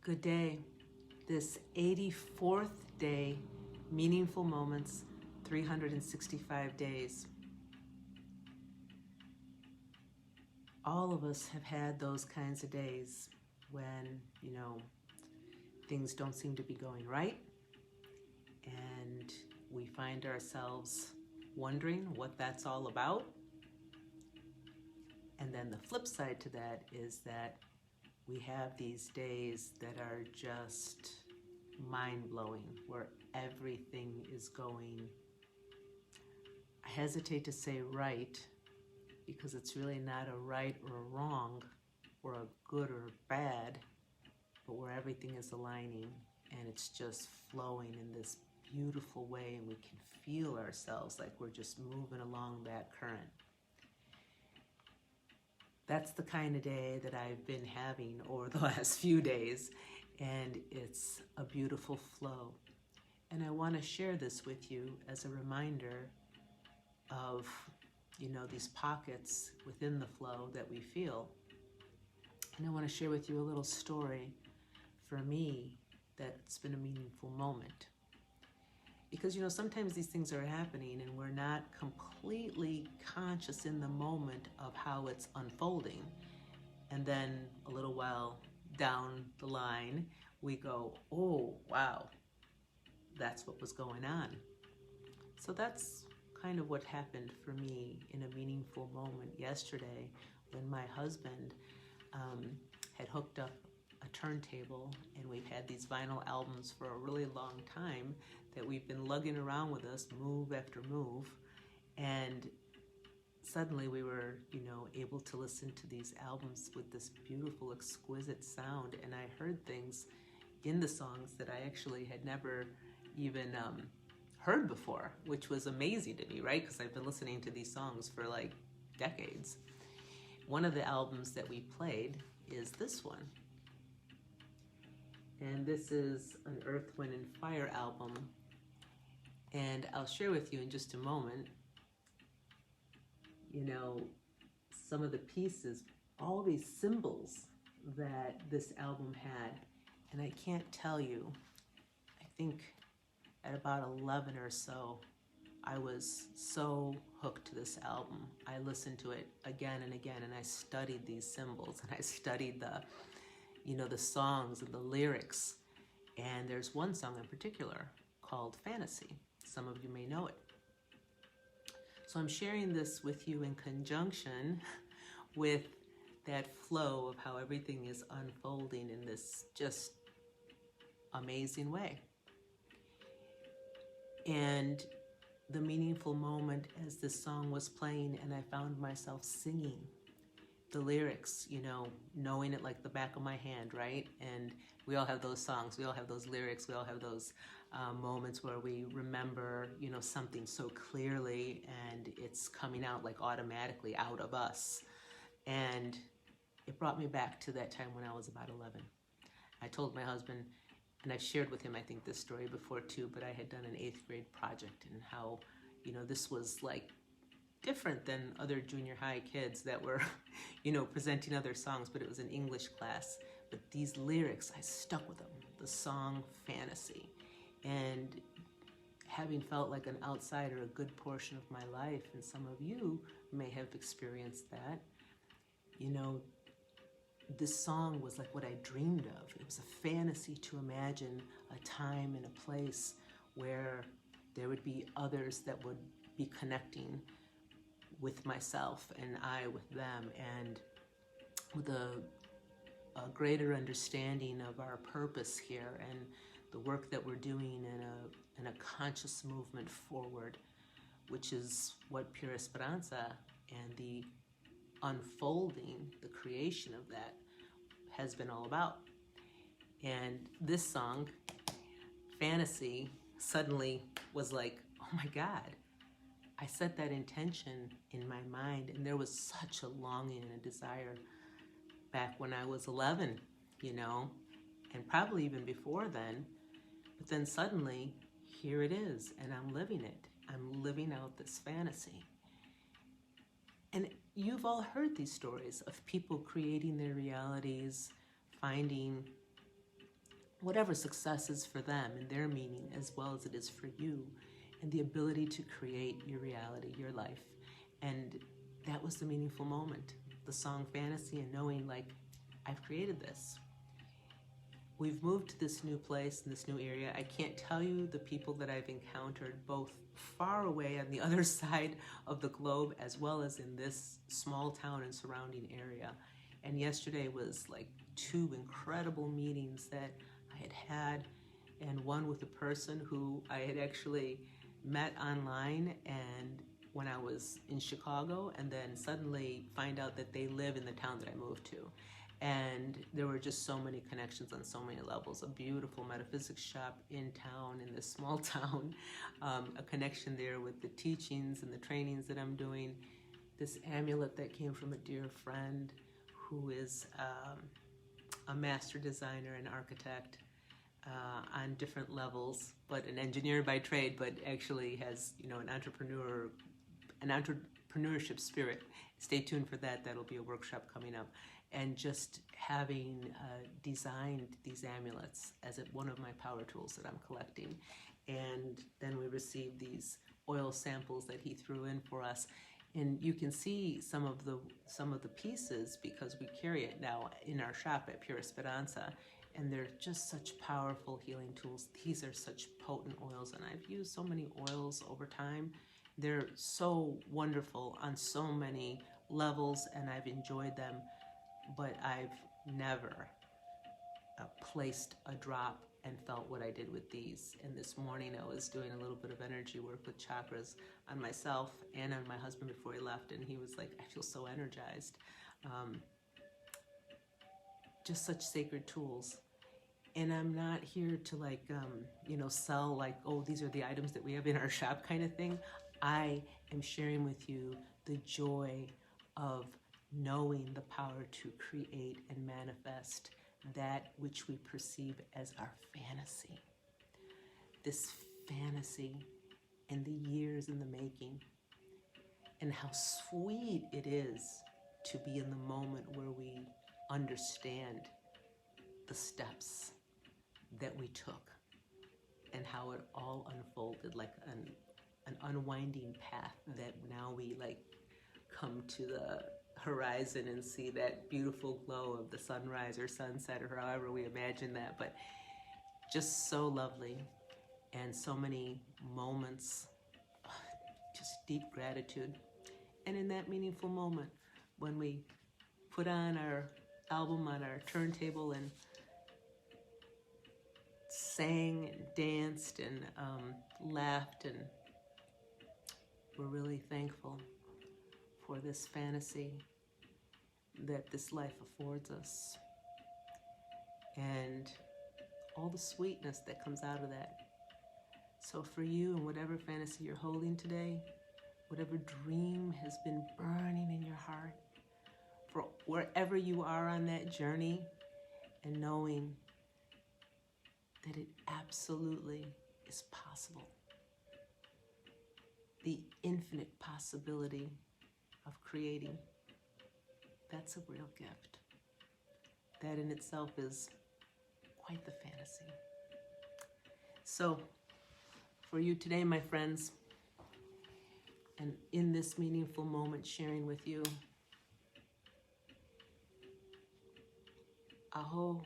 Good day. This 84th day, meaningful moments, 365 days. All of us have had those kinds of days when, things don't seem to be going right. And we find ourselves wondering what that's all about. And then the flip side to that is that we have these days that are just mind-blowing, where everything is going, I hesitate to say right, because it's really not a right or a wrong, or a good or a bad, but where everything is aligning and it's just flowing in this beautiful way, and we can feel ourselves like we're just moving along that current. That's the kind of day that I've been having over the last few days, and it's a beautiful flow. And I want to share this with you as a reminder of, these pockets within the flow that we feel. And I want to share with you a little story for me that's been a meaningful moment. Because, sometimes these things are happening and we're not completely conscious in the moment of how it's unfolding. And then a little while down the line, we go, oh, wow, that's what was going on. So that's kind of what happened for me in a meaningful moment yesterday when my husband had hooked up a turntable, and we've had these vinyl albums for a really long time that we've been lugging around with us, move after move, and suddenly we were, able to listen to these albums with this beautiful, exquisite sound, and I heard things in the songs that I actually had never even heard before, which was amazing to me, right? Because I've been listening to these songs for like decades. One of the albums that we played is this one. And this is an Earth, Wind, and Fire album. And I'll share with you in just a moment, some of the pieces, all these symbols that this album had. And I can't tell you, I think at about 11 or so, I was so hooked to this album. I listened to it again and again, and I studied these symbols, and I studied the songs and the lyrics. And there's one song in particular called Fantasy. Some of you may know it. So I'm sharing this with you in conjunction with that flow of how everything is unfolding in this just amazing way. And the meaningful moment as this song was playing, and I found myself singing the lyrics, knowing it like the back of my hand, right? And we all have those songs, we all have those lyrics, we all have those moments where we remember, something so clearly, and it's coming out like automatically out of us. And it brought me back to that time when I was about 11. I told my husband, and I've shared with him, I think, this story before too, but I had done an 8th grade project, and how, this was like different than other junior high kids that were, presenting other songs, but it was an English class. But these lyrics, I stuck with them. The song Fantasy. And having felt like an outsider a good portion of my life, and some of you may have experienced that, this song was like what I dreamed of. It was a fantasy to imagine a time and a place where there would be others that would be connecting with myself and I with them, and with a greater understanding of our purpose here and the work that we're doing in a conscious movement forward, which is what PureEsperanza and the unfolding, the creation of that, has been all about. And this song, Fantasy, suddenly was like, oh my God, I set that intention in my mind, and there was such a longing and a desire back when I was 11, and probably even before then. But then suddenly, here it is, and I'm living it. I'm living out this fantasy. And you've all heard these stories of people creating their realities, finding whatever success is for them and their meaning as well as it is for you, and the ability to create your reality, your life. And that was the meaningful moment, the song Fantasy, and knowing like, I've created this. We've moved to this new place, in this new area. I can't tell you the people that I've encountered, both far away on the other side of the globe, as well as in this small town and surrounding area. And yesterday was like 2 incredible meetings that I had, and one with a person who I had actually met online and when I was in Chicago, and then suddenly find out that they live in the town that I moved to. And there were just so many connections on so many levels. A beautiful metaphysics shop in town, in this small town. A connection there with the teachings and the trainings that I'm doing. This amulet that came from a dear friend who is a master designer and architect on different levels, but an engineer by trade, but actually has, you know, an entrepreneurship spirit. Stay tuned for that. That'll be a workshop coming up. And just having designed these amulets as one of my power tools that I'm collecting. And then we received these oil samples that he threw in for us. And you can see some of the pieces because we carry it now in our shop at PureEsperanza. And they're just such powerful healing tools. These are such potent oils, and I've used so many oils over time. They're so wonderful on so many levels, and I've enjoyed them. But I've never placed a drop and felt what I did with these. And this morning I was doing a little bit of energy work with chakras on myself and on my husband before he left, and he was like, I feel so energized. Just such sacred tools. And I'm not here to like, sell like, oh, these are the items that we have in our shop kind of thing. I am sharing with you the joy of knowing the power to create and manifest that which we perceive as our fantasy. This fantasy and the years in the making, and how sweet it is to be in the moment where we understand the steps that we took and how it all unfolded like an unwinding path that now we like come to the horizon and see that beautiful glow of the sunrise or sunset or however we imagine that, but just so lovely, and so many moments, just deep gratitude. And in that meaningful moment when we put on our album on our turntable and sang and danced and laughed, and we're really thankful for this fantasy that this life affords us and all the sweetness that comes out of that. So for you, and whatever fantasy you're holding today, whatever dream has been burning in your heart, for wherever you are on that journey, and knowing that it absolutely is possible. The infinite possibility of creating, that's a real gift. That in itself is quite the fantasy. So, for you today, my friends, and in this meaningful moment sharing with you, Aho